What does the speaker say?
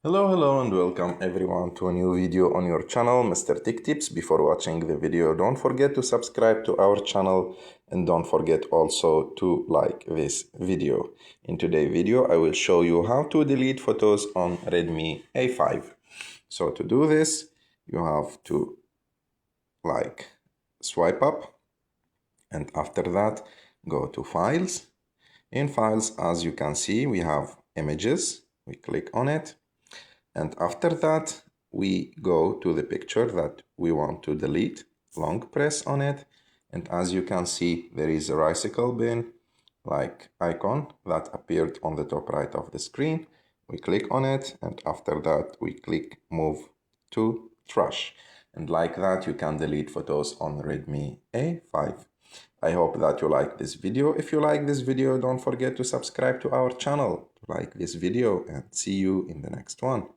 Hello and welcome everyone to a new video on your channel, Mr. Tech Tips. Before watching the video, don't forget to subscribe to our channel and don't forget also to like this video. In today's video, I will show you how to delete photos on Redmi A5. So to do this, you have to swipe up, and after that, go to Files. In Files, as you can see, we have Images. We click on it. And after that, we go to the picture that we want to delete, long press on it. And as you can see, there is a recycle bin icon that appeared on the top right of the screen. We click on it, and after that, we click move to trash. And like that, you can delete photos on Redmi A5. I hope that you like this video. If you like this video, don't forget to subscribe to our channel to like this video, and see you in the next one.